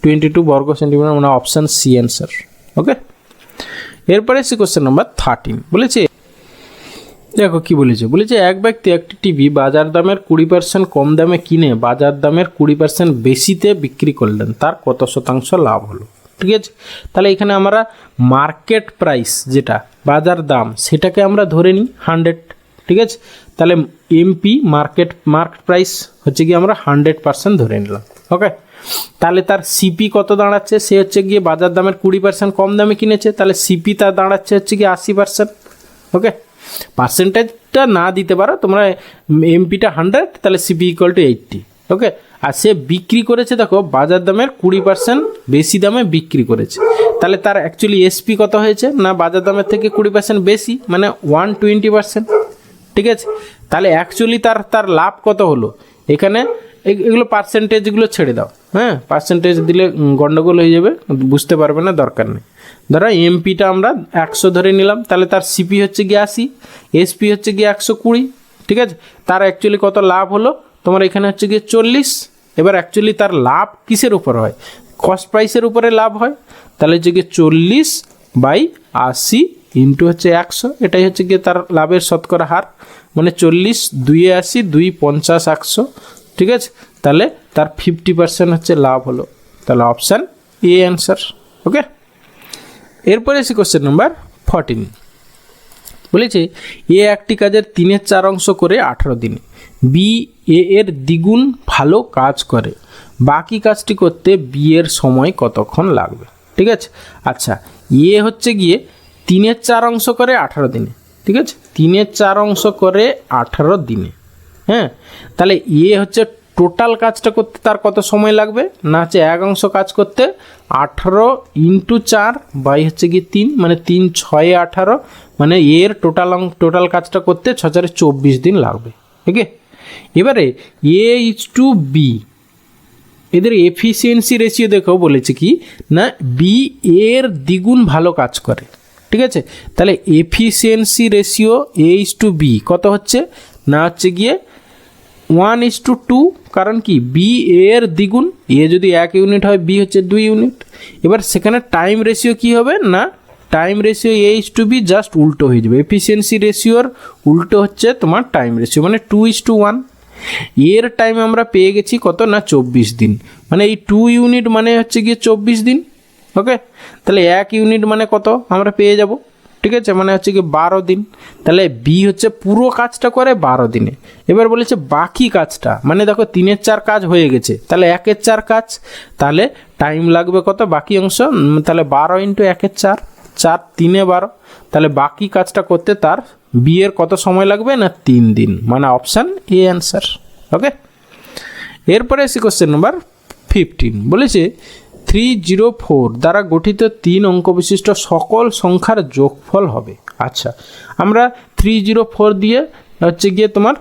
22 বর্গ সেন্টিমিটার, মানে অপশান সি অ্যান্সার। ওকে, এরপরে সি কোশ্চেন নাম্বার 13। বলেছে দেখো কি বলেছে এক ব্যক্তি একটি টিভি বাজার দামের 20% কম দামে কিনে বাজার দামের 20% বেশিতে বিক্রি করলেন, তার কত শতাংশ লাভ হলো? ঠিক আছে, তাহলে এখানে আমরা মার্কেট প্রাইস যেটা বাজার দাম সেটাকে আমরা ধরে নিই 100। ঠিক আছে, তাহলে এমপি মার্কেট প্রাইস হচ্ছে গিয়ে আমরা 100% ধরে নিলাম। ওকে, তাহলে তার সিপি কত দাঁড়াচ্ছে, সে হচ্ছে গিয়ে বাজার দামের 20% কম দামে কিনেছে, তাহলে সিপি তার দাঁড়াচ্ছে হচ্ছে গিয়ে 80%। ওকে, পার্সেন্টেজটা না দিতে পারো তোমরা, এমপিটা 100, তাহলে সিপি ইকুয়াল টু 80। ওকে, আর সে বিক্রি করেছে দেখো বাজার দামের 20% বেশি দামে বিক্রি করেছে, তাহলে তার অ্যাকচুয়ালি এসপি কত হয়েছে না বাজার দামের থেকে 20% বেশি, মানে 120%। ঠিক আছে, তাহলে অ্যাকচুয়ালি তার লাভ কত হলো, এখানে এগুলো পার্সেন্টেজগুলো ছেড়ে দাও, হ্যাঁ পার্সেন্টেজ দিলে গন্ডগোল হয়ে যাবে, বুঝতে পারবে না, দরকার নেই। ধরো এমপিটা আমরা 100 ধরে নিলাম, তাহলে তার সিপি হচ্ছে গিয়ে 80, এসপি হচ্ছে গিয়ে 120, ঠিক আছে, তার অ্যাকচুয়ালি কত লাভ হলো তোমার এখানে হচ্ছে গিয়ে 40। এবার অ্যাকচুয়ালি তার লাভ কিসের উপর হয়, কস্ট প্রাইসের উপরে লাভ হয়, তাহলে হচ্ছে গিয়ে 40/80 ইন্টু হচ্ছে 100, এটাই হচ্ছে গিয়ে তার লাভের শতকরা হার, মানে 40, 2 80, 2 50, 100, ঠিক আছে, তাহলে তার 50% হচ্ছে লাভ হলো, তাহলে অপশান এ অ্যান্সার। ওকে, এরপরে এসে কোশ্চেন নাম্বার 14 বলেছে এ একটি কাজের 3/4 অংশ করে 18 দিনে, বি এ এর দ্বিগুণ ভালো কাজ করে, বাকি কাজটি করতে বি এর সময় কতক্ষণ লাগবে, ঠিক আছে। আচ্ছা, এ হচ্ছে গিয়ে 3/4 অংশ করে 18 দিনে, ঠিক আছে, 3/4 অংশ করে 18 দিনে, হ্যাঁ, তাহলে এ হচ্ছে টোটাল কাজটা করতে তার কত সময় লাগবে না, হচ্ছে 1 অংশ কাজ করতে 18 ইন্টু 4 বাই হচ্ছে গিয়ে 3, মানে 3 6 18, মানে এর টোটাল কাজটা করতে 6 4 24 দিন লাগবে, ঠিক আছে। এবারে এ ইজ টু বি, এদের এফিসিয়েন্সি রেশিও দেখো বলেছে কি না, বি এর দ্বিগুণ ভালো কাজ করে, ঠিক আছে, তাহলে efficiency ratio A is to B কত হচ্ছে না, হচ্ছে গিয়ে 1:2, কারণ কি বি এর দ্বিগুণ, এ যদি 1 ইউনিট হয় বি হচ্ছে 2 ইউনিট। এবার সেখানে টাইম রেশিও কি হবে না, time ratio A is to B just উল্টো হয়ে যাবে, এফিসিয়েন্সি রেশিওর উল্টো হচ্ছে তোমার টাইম রেশিও, মানে 2:1। এর টাইম আমরা পেয়ে গেছি কত না 24 দিন, মানে এই 2 ইউনিট মানে হচ্ছে গিয়ে 24 দিন। ওকে, তাহলে 1 ইউনিট মানে কত আমরা পেয়ে যাব, ঠিক আছে, মানে হচ্ছে কি 12 দিন, তাহলে বি হচ্ছে পুরো কাজটা করে 12 দিনে। এবার বলেছে বাকি কাজটা, মানে দেখো 3/4 কাজ হয়ে গেছে, তাহলে 1/4 কাজ, তাহলে টাইম লাগবে কত বাকি অংশ, তাহলে 12 ইন্টু 1/4, 4 3 12, তাহলে বাকি কাজটা করতে তার বি এর কত সময় লাগবে না 3 দিন, মানে অপশান এ অ্যান্সার। ওকে, এরপরে এসে কোশ্চেন নাম্বার 15 বলেছে 304 দ্বারা গঠিত 3 অঙ্ক বিশিষ্ট সকল সংখ্যার যোগফল হবে। আচ্ছা, আমরা 304 দিয়ে হচ্ছে গিয়ে তোমার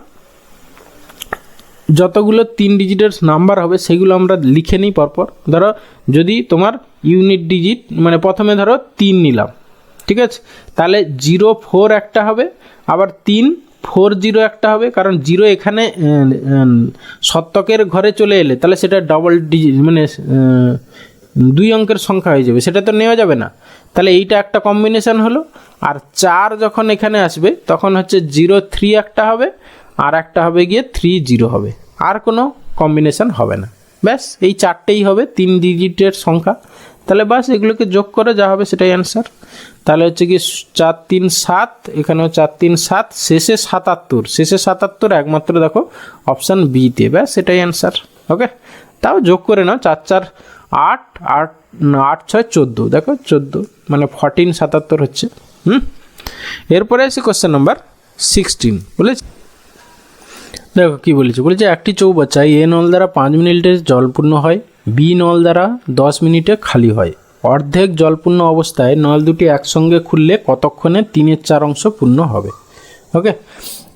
যতগুলো 3 ডিজিটের নাম্বার হবে সেগুলো আমরা লিখে নিই পরপর। ধরো যদি তোমার ইউনিট ডিজিট, মানে প্রথমে ধরো 3 নিলাম, ঠিক আছে, তাহলে 04 একটা হবে, আবার 340 একটা হবে, কারণ 0 এখানে শতকের ঘরে চলে এলে তাহলে সেটা ডবল ডিজিট, মানে 2 অঙ্কের সংখ্যা হয়ে যাবে, সেটা তো নেওয়া যাবে না, তাহলে এইটা একটা কম্বিনেশান হলো। আর 4 যখন এখানে আসবে তখন হচ্ছে 03 একটা হবে, আর একটা হবে গিয়ে 30 হবে, আর কোনো কম্বিনেশান হবে না, ব্যাস এই 4টেই হবে 3 ডিজিটের সংখ্যা, তাহলে বাস এগুলোকে যোগ করে যা হবে সেটাই অ্যান্সার। তাহলে হচ্ছে কি 4 3 7, এখানেও 4 3 7, শেষে 77, একমাত্র দেখো অপশান বিতে, ব্যাস এটাই অ্যান্সার। ওকে, তাও যোগ করে নাও, 4 4 8 8 8 6 14, দেখো 14 মানে 14 77 হচ্ছে। এরপরে আছে কোশ্চেন নাম্বার 16 বলেছে, দেখো কি বলেছে একটি চৌবাচ্চায় এ নল দ্বারা 5 মিনিটে জলপূর্ণ হয়, বি নল দ্বারা 10 মিনিটে খালি হয়, অর্ধেক জলপূর্ণ অবস্থায় নল দুটি একসঙ্গে খুললে কতক্ষণে 3/4 অংশ পূর্ণ হবে। ওকে,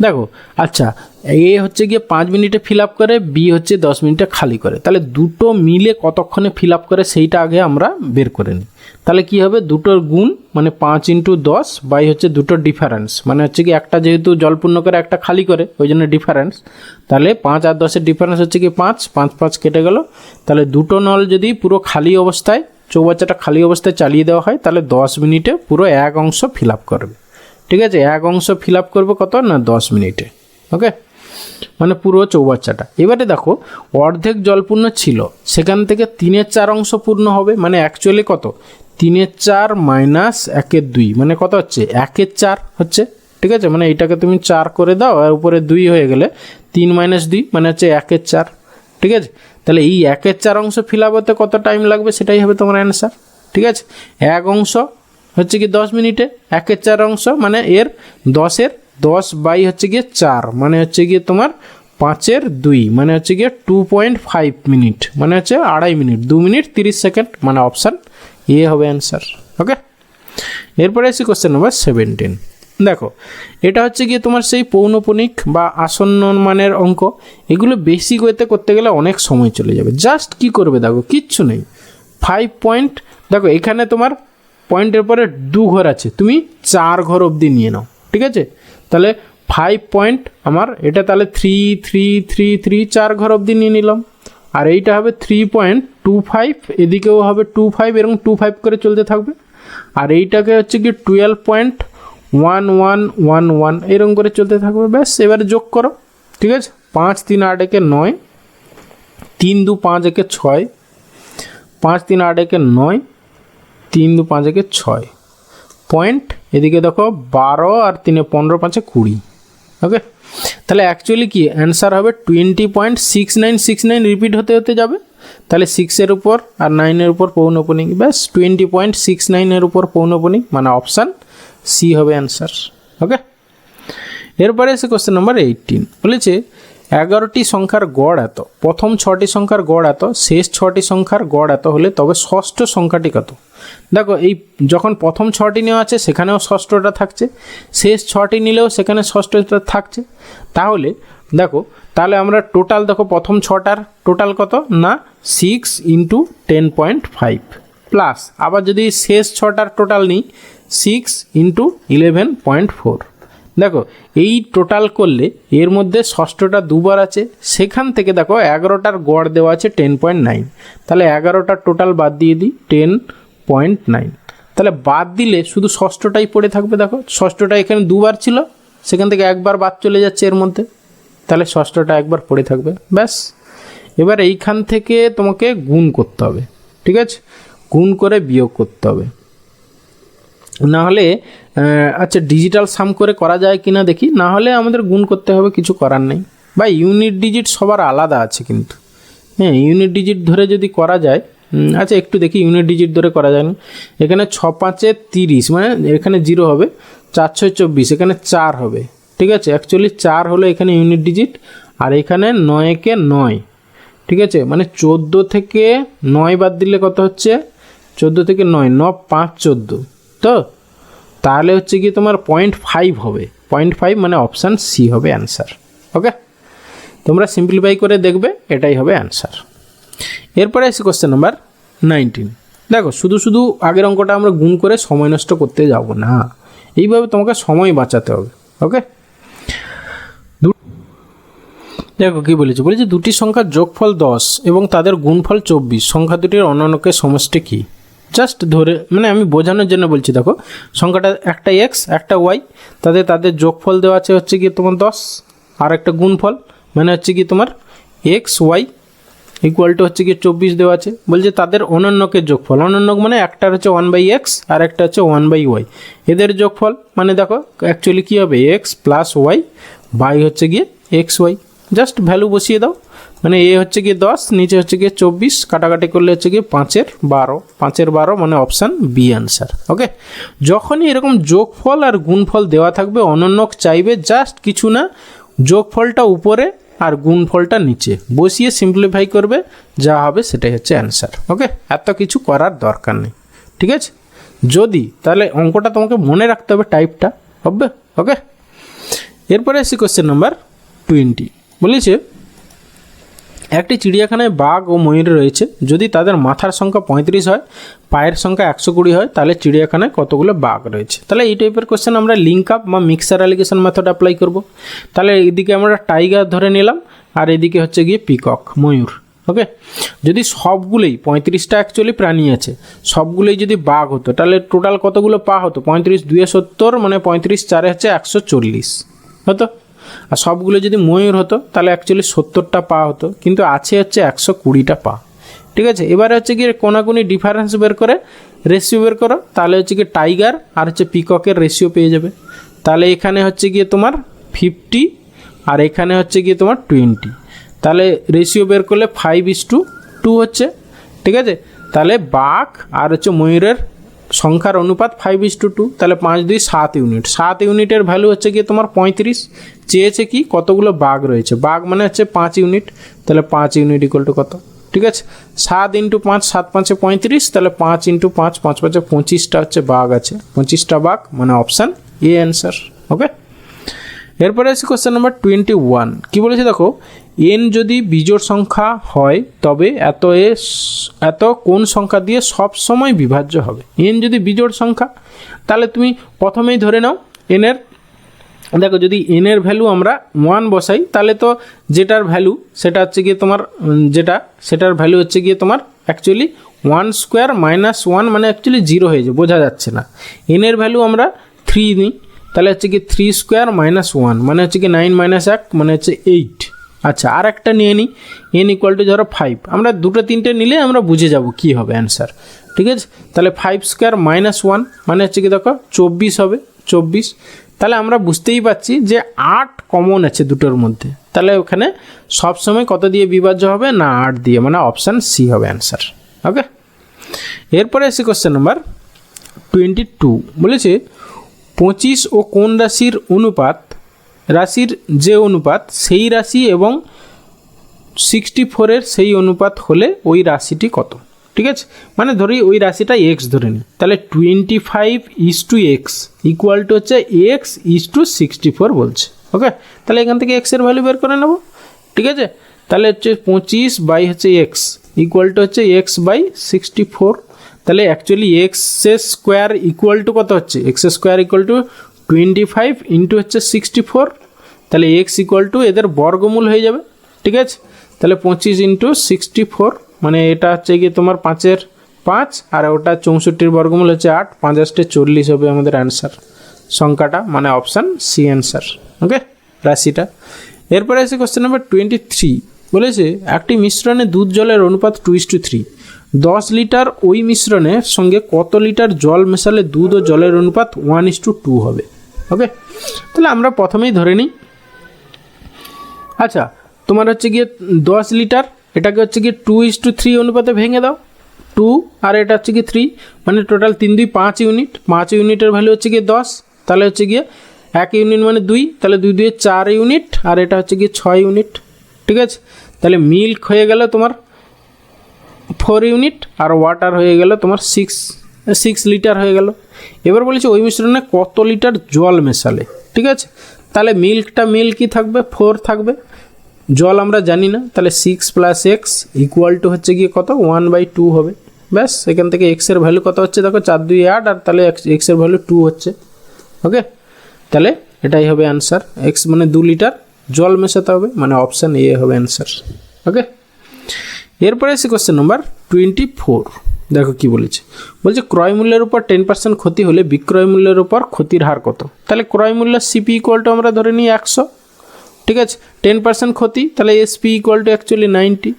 দেখো আচ্ছা, এ হচ্ছে গিয়ে 5 মিনিটে ফিল আপ করে, বি হচ্ছে 10 মিনিটে খালি করে, তাহলে দুটো মিলে কতক্ষণে ফিল আপ করে সেইটা আগে আমরা বের করে নিই। তাহলে কি হবে, দুটোর গুণ মানে 5 × 10 বাই হচ্ছে দুটোর ডিফারেন্স, মানে হচ্ছে কি একটা যেহেতু জলপূর্ণ করে একটা খালি করে ওই জন্য ডিফারেন্স, তাহলে 5 আর 10-এর ডিফারেন্স হচ্ছে কি 5 5 5 কেটে গেল, তাহলে দুটো নল যদি পুরো খালি অবস্থায় চৌবাচ্চাটা খালি অবস্থায় চালিয়ে দেওয়া হয় তাহলে 10 মিনিটে পুরো 1 অংশ ফিল আপ করবে, ঠিক আছে, 1 অংশ ফিল আপ করবে কত না 10 মিনিটে। ওকে, মানে পুরো চৌবাচ্চাটা। এবারে দেখো অর্ধেক জলপূর্ণ ছিল, সেখান থেকে 3/4 অংশ পূর্ণ হবে, মানে অ্যাকচুয়ালি কত 3/4 মাইনাস 1/2, মানে কত হচ্ছে 1/4 হচ্ছে, ঠিক আছে, মানে এইটাকে তুমি 4 করে দাও আর উপরে 2 হয়ে গেলে 3 - 2 মানে হচ্ছে 1/4, ঠিক আছে, তাহলে এই 1/4 অংশ ফিল আপ হতে কত টাইম লাগবে সেটাই হবে তোমার অ্যান্সার, ঠিক আছে। 1 অংশ হচ্ছে কি 10 মিনিটে, 1/4 অংশ মানে এর 10-এর 10 বাই হচ্ছে গিয়ে 4, মানে হচ্ছে গিয়ে তোমার 5-এর 2, মানে হচ্ছে গিয়ে 2.5 মিনিট, মানে হচ্ছে 2.5 মিনিট, 2 মিনিট 30 সেকেন্ড, মানে অপশান এ হবে অ্যান্সার। ওকে, এরপরে আসি কোশ্চেন নাম্বার 17 দেখো এটা হচ্ছে গিয়ে তোমার সেই পৌনঃপুনিক বা আসন্ন মানের অঙ্ক, এগুলো বেসিক ওয়েতে করতে গেলে অনেক সময় চলে যাবে। জাস্ট কি করবে দেখো, কিচ্ছু নেই, 5 পয়েন্ট, দেখো এখানে তোমার পয়েন্টের পরে 2 ঘর আছে, তুমি 4 ঘর অবধি নিয়ে নাও, ঠিক আছে। তাহলে 5 পয়েন্ট আমার এটা তাহলে 3 3 3 3 4 ঘর অবধি নিয়ে নিলাম। আর এইটা হবে 3.25, এদিকেও হবে 25, এরকম 25 করে চলতে থাকবে। আর এইটাকে হচ্ছে কি 12.1111 এরকম করে চলতে থাকবে। ব্যাস, এবারে যোগ করো, ঠিক আছে। 5 3 8 একে 9, 3 2 5 একে 6, 5 3 8 একে 9, 3 2 5 একে 6 পয়েন্ট, এদিকে দেখো 12 আর 3 15 5 20। ওকে, তাহলে অ্যাকচুয়ালি কি অ্যান্সার হবে 20.6969 রিপিট হতে হতে যাবে। তাহলে 6-এর উপর আর 9-এর উপর পৌনঃপুনিক, ব্যাস 20.69-এর উপর পৌনঃপুনিক, মানে অপশান সি হবে অ্যান্সার। ওকে, এরপরে এসে কোশ্চেন নাম্বার 18 বলেছে 11টি সংখ্যার গড় এত, প্রথম 6টি সংখ্যার গড় এত, শেষ 6টি সংখ্যার গড় এত হলে তবে ষষ্ঠ সংখ্যাটি কত। দেখো এই যখন প্রথম 6টি নেওয়া আছে সেখানেও ষষ্ঠটা থাকছে, শেষ 6টি নিলেও সেখানে ষষ্ঠটা থাকছে। তাহলে দেখো, তাহলে আমরা টোটাল দেখো প্রথম 6টার টোটাল কত না 6 × 10.5 প্লাস, আবার যদি শেষ 6টার টোটাল নিই 6 × 11.4। দেখো এই টোটাল করলে এর মধ্যে ষষ্ঠটা দুবার আছে, সেখান থেকে দেখো 11টার গড় দেওয়া আছে 10.9, তাহলে 11টার টোটাল বাদ দিয়ে দিই 10.9, তাহলে বাদ দিলে শুধু ষষ্ঠটাই পড়ে থাকবে। দেখো ষষ্ঠটা এখানে দুবার ছিল, সেখান থেকে একবার বাদ চলে যাচ্ছে এর মধ্যে, তাহলে ষষ্ঠটা একবার পড়ে থাকবে। ব্যাস, এবার এইখান থেকে তোমাকে গুণ করতে হবে, ঠিক আছে, গুণ করে বিয়োগ করতে হবে। না হলে আচ্ছা ডিজিটাল সাম করে করা যায় কি না দেখি, না হলে আমাদের গুণ করতে হবে, কিছু করার নেই। বা ইউনিট ডিজিট সবার আলাদা আছে কিন্তু, হ্যাঁ ইউনিট ডিজিট ধরে যদি করা যায়, আচ্ছা একটু দেখি ইউনিট ডিজিট ধরে করা যায় না। এখানে 6 5 30, মানে এখানে 0 হবে, 4 6 24, এখানে 4 হবে, ঠিক আছে। অ্যাকচুয়ালি 4 হলো এখানে ইউনিট ডিজিট, আর এখানে 9 কে 9, ঠিক আছে, মানে 14 থেকে 9 বাদ দিলে কত হচ্ছে, 14 থেকে 9 9 5 14, তো তাহলে হচ্ছে কি তোমার 0.5 হবে, 0.5 মানে অপশান সি হবে অ্যান্সার। ওকে, তোমরা সিম্পলিফাই করে দেখবে, এটাই হবে অ্যান্সার। এরপরে এসে কোশ্চেন নাম্বার 19। দেখো শুধু শুধু আগের অঙ্কটা আমরা গুণ করে সময় নষ্ট করতে যাব না, এইভাবে তোমাকে সময় বাঁচাতে হবে। ওকে, দেখো কী বলেছে, বলেছে দুটি সংখ্যার যোগফল 10 এবং তাদের গুণফল 24, সংখ্যা দুটির অন্যান্যকের সমষ্টি কী। জাস্ট ধরে মানে আমি বোঝানোর জন্য বলছি, দেখো সংখ্যাটা একটা এক্স একটা ওয়াই, তাদের যোগফল দেওয়া আছে হচ্ছে কি তোমার 10, আর একটা গুণফল মানে হচ্ছে কি তোমার এক্স ওয়াই ইকুয়াল টু হচ্ছে কি 24 দেওয়া আছে। বলছে তাদের অনন্যকের যোগফল, অনন্যক মানে একটার হচ্ছে 1/x আর একটা হচ্ছে 1/y, এদের যোগফল মানে দেখো অ্যাকচুয়ালি কী হবে এক্স প্লাস ওয়াই বাই হচ্ছে গিয়ে এক্স ওয়াই। জাস্ট ভ্যালু বসিয়ে দাও, মানে এ হচ্ছে গিয়ে 10, নিচে হচ্ছে গিয়ে 24, কাটাকাটি করলে হচ্ছে গিয়ে 5-এর 12, 5-এর 12 মানে অপশান বি অ্যান্সার। ওকে, যখনই এরকম যোগফল আর গুণফল দেওয়া থাকবে অনন্যক চাইবে জাস্ট কিছু না, যোগফলটা উপরে আর গুণফলটা নিচে বসিয়ে সিম্পলিফাই করবে, যা হবে সেটাই হচ্ছে অ্যান্সার। ওকে, এত কিছু করার দরকার নেই, ঠিক আছে। যদি তাহলে অঙ্কটা তোমাকে মনে রাখতে হবে, টাইপটা হবে। ওকে, এরপরে আসি কোশ্চেন নাম্বার 20। বলেছে একটি চিড়িয়াখানায় বাঘ ও ময়ূর রয়েছে, যদি তাদের মাথার সংখ্যা 35 হয়, পায়ের সংখ্যা 120 হয়, তাহলে চিড়িয়াখানায় কতগুলো বাঘ রয়েছে। তাহলে এই টাইপের কোশ্চেন আমরা লিঙ্ক আপ বা মিক্সার অ্যালিগেশন মেথড অ্যাপ্লাই করব। তাহলে এইদিকে আমরা টাইগার ধরে নিলাম, আর এদিকে হচ্ছে গিয়ে পিকক ময়ূর। ওকে, যদি সবগুলোই 35টা অ্যাকচুয়ালি প্রাণী আছে, সবগুলোই যদি বাঘ হতো তাহলে টোটাল কতগুলো পা হতো, 35 2 70, মানে 35 4 হচ্ছে 140 হতো। আর সবগুলো যদি ময়ূর হতো তাহলে অ্যাকচুয়ালি 70টা পা হতো, কিন্তু আছে হচ্ছে 120টা পা, ঠিক আছে। এবারে হচ্ছে গিয়ে কোনাকুনি ডিফারেন্স বের করে রেশিও বের করো, তাহলে হচ্ছে গিয়ে টাইগার আর হচ্ছে পিককের রেশিও পেয়ে যাবে। তাহলে এখানে হচ্ছে গিয়ে তোমার 50 আর এখানে হচ্ছে গিয়ে তোমার 20, তাহলে রেশিও বের করলে 5:2 হচ্ছে, ঠিক আছে। তাহলে বাঘ আর হচ্ছে ময়ূরের সংখ্যার অনুপাত 5:2, তাহলে 5 2 7 ইউনিট, 7 ইউনিটের ভ্যালু হচ্ছে গিয়ে তোমার 35। চেয়েছে কি কতগুলো বাঘ রয়েছে, বাঘ মানে হচ্ছে 5 ইউনিট, তাহলে 5 ইউনিট ইকুয়াল টু কত, ঠিক আছে। 7 × 5 7 5 35, তাহলে 5 × 5 5 5 25টা হচ্ছে বাঘ আছে, 25টা বাঘ মানে অপশান এ অ্যান্সার। ওকে, এরপরে আসি কোশ্চেন নাম্বার 21। কি বলেছে দেখো, এন যদি বিজোড় সংখ্যা হয় তবে এত কোন সংখ্যা দিয়ে সব সময় বিভাজ্য হবে। এন যদি বিজোড় সংখ্যা তাহলে তুমি প্রথমেই ধরে নাও এনের, দেখো যদি এনের ভ্যালু আমরা 1 বসাই তাহলে তো যেটার ভ্যালু সেটা হচ্ছে গিয়ে তোমার সেটার ভ্যালু হচ্ছে গিয়ে তোমার অ্যাকচুয়ালি 1 স্কোয়ার মাইনাস 1 মানে অ্যাকচুয়ালি 0 হয়ে যাবে, বোঝা যাচ্ছে না। এনের ভ্যালু আমরা 3 নিই তাহলে হচ্ছে কি 3 স্কোয়ার মাইনাস 1 মানে হচ্ছে কি 9 মাইনাস 1 মানে হচ্ছে 8। আচ্ছা, আর একটা নিয়ে নিই, এন ইকুয়াল টু ধরো 5। আমরা দুটো তিনটে নিলে আমরা বুঝে যাব কি হবে অ্যান্সার, ঠিক আছে। তাহলে 5 স্কোয়ার মাইনাস 1 মানে হচ্ছে কি দেখো 24 হবে, 24। তাহলে আমরা বুঝতেই পারছি যে 8 কমন আছে দুটোর মধ্যে, তাহলে ওখানে সবসময় কত দিয়ে বিভাজ্য হবে না 8 দিয়ে, মানে অপশান সি হবে অ্যান্সার। ওকে, এরপরে আসি কোশ্চেন নাম্বার 22। বলেছে 25 ও কোন রাশির যে অনুপাত সেই রাশি এবং 64-এর সেই অনুপাত হলে ওই রাশিটি কত, ঠিক আছে। মানে ধরি ওই রাশিটা এক্স ধরে নিই, তাহলে 25:x ইকুয়াল টু হচ্ছে x:64 বলছে। ওকে, তাহলে এখান থেকে এক্সের ভ্যালু বের করে নেব, ঠিক আছে। তাহলে হচ্ছে 25/x ইকুয়াল টু হচ্ছে x/64। তাহলে অ্যাকচুয়ালি এক্সের স্কোয়ার ইকুয়াল টু কত হচ্ছে, এক্সের স্কোয়ার ইকুয়াল টু 25 ইন্টু হচ্ছে 64। তাহলে এক্স ইকুয়াল টু এদের বর্গমূল হয়ে যাবে, ঠিক আছে। তাহলে 25 ইন্টু 64 মানে এটা হচ্ছে গিয়ে তোমার 5-এর 5 আর ওটা 64-র বর্গমূল হচ্ছে 8, 5 × 40 হবে আমাদের অ্যান্সার সংখ্যাটা, মানে অপশান সি অ্যান্সার। ওকে, রাশিটা। এরপরে আছে কোশ্চেন নাম্বার 23। বলেছে একটি মিশ্রণে দুধ জলের অনুপাত 2:3। 10 লিটার ওই মিশ্রণের সঙ্গে কত লিটার জল মেশালে দুধ ও জলের অনুপাত 1:2 হবে। ওকে, তাহলে আমরা প্রথমেই ধরে নিই। আচ্ছা, তোমার হচ্ছে গিয়ে 10 লিটার, এটাকে হচ্ছে গিয়ে 2:3 অনুপাতে ভেঙে দাও, 2 আর এটা হচ্ছে গিয়ে 3 মানে টোটাল 3 2 5 ইউনিট। 5 ইউনিটের ভ্যালু হচ্ছে গিয়ে 10, তাহলে হচ্ছে গিয়ে 1 ইউনিট মানে 2, তাহলে 2 2 4 ইউনিট আর এটা হচ্ছে গিয়ে 6 ইউনিট, ঠিক আছে। তাহলে মিল্ক হয়ে গেল তোমার 4 ইউনিট আর ওয়াটার হয়ে গেল তোমার 6 লিটার হয়ে গেল। এবার বলেছে ওই মিশ্রণে কত লিটার জল মেশালে, ঠিক আছে। তাহলে মিল্কই থাকবে, 4 থাকবে, জল আমরা জানি না, তাহলে 6 + x ইকুয়াল টু হচ্ছে গিয়ে কত 1/2 হবে। ব্যাস, এখান থেকে এক্সের ভ্যালু কত হচ্ছে দেখো 4 2 8 আর তাহলে এক্সের ভ্যালু 2 হচ্ছে। ওকে, তাহলে এটাই হবে অ্যান্সার, এক্স মানে 2 লিটার জল মেশাতে হবে, মানে অপশান এ হবে অ্যান্সার। ওকে, এরপরে আসি কোশ্চেন নাম্বার 24। দেখো কি বলেছে, ক্রয় মূল্যের উপর 10% ক্ষতি হলে বিক্রয় মূল্যের উপর ক্ষতির হার কত। তাহলে ক্রয় মূল্য সিপি ইকুয়াল টু আমরা ধরে নিই 100, ঠিক আছে। 10% ক্ষতি, তাহলে এসপি ইকুয়াল টু অ্যাকচুয়ালি 90।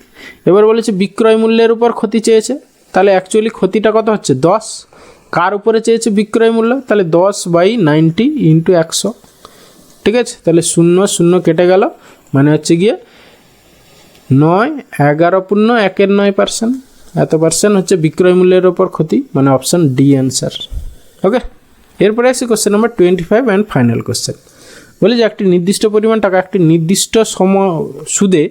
এবার বলেছে বিক্রয় মূল্যের উপর ক্ষতি চেয়েছে, তাহলে অ্যাকচুয়ালি ক্ষতিটা কত হচ্ছে 10। কার উপরে চেয়েছে বিক্রয় মূল্য, তাহলে 10/90 ইন্টু 100, ঠিক আছে। তাহলে 0 0 কেটে গেল, মানে হচ্ছে গিয়ে 9 11.1%, এত পার্সেন্ট হচ্ছে বিক্রয় মূল্যের ওপর ক্ষতি, মানে অপশান ডি অ্যান্সার। ওকে, এরপরে আসি question number 25 and final question. বলে যে একটি নির্দিষ্ট পরিমাণ টাকা একটি নির্দিষ্ট সুদে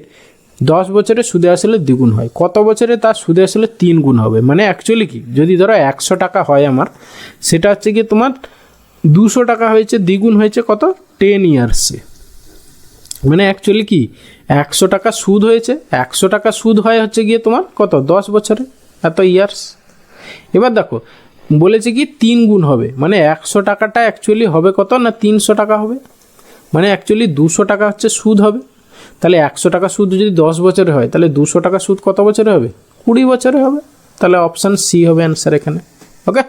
10 বছরে সুদে আসলে দ্বিগুণ হয়, কত বছরে তার সুদে আসলে 3 গুণ হবে। মানে অ্যাকচুয়ালি কি, যদি ধরো 100 টাকা হয় আমার, সেটা হচ্ছে গিয়ে তোমার 200 টাকা হয়েছে, দ্বিগুণ হয়েছে কত 10 ইয়ার্সে। মানে অ্যাকচুয়ালি কি 100 টাকা সুদ হয়েছে, 100 টাকা সুদ হয় হচ্ছে গিয়ে তোমার কত 10 বছরে, এত ইয়ার্স। এবার দেখো বলেছে কি 3 গুণ হবে, মানে 100 টাকাটা অ্যাকচুয়ালি হবে কত না 300 টাকা হবে, মানে অ্যাকচুয়ালি 200 টাকা হচ্ছে সুদ হবে। তাহলে 100 টাকা সুদ যদি 10 বছরে হয়, তাহলে 200 টাকা সুদ কত বছরে হবে 20 বছরে হবে, তাহলে অপশান সি হবে অ্যান্সার এখানে। ওকে,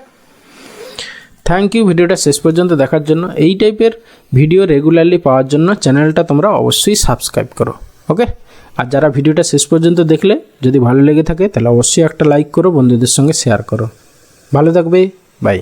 থ্যাংক ইউ ভিডিওটা শেষ পর্যন্ত দেখার জন্য। এই টাইপের ভিডিও রেগুলারলি পাওয়ার জন্য চ্যানেলটা তোমরা অবশ্যই সাবস্ক্রাইব করো। ওকে, আর যারা ভিডিওটা শেষ পর্যন্ত দেখলে যদি ভালো লেগে থাকে তাহলে অবশ্যই একটা লাইক করো, বন্ধুদের সঙ্গে শেয়ার করো। ভালো থাকবে, বাই।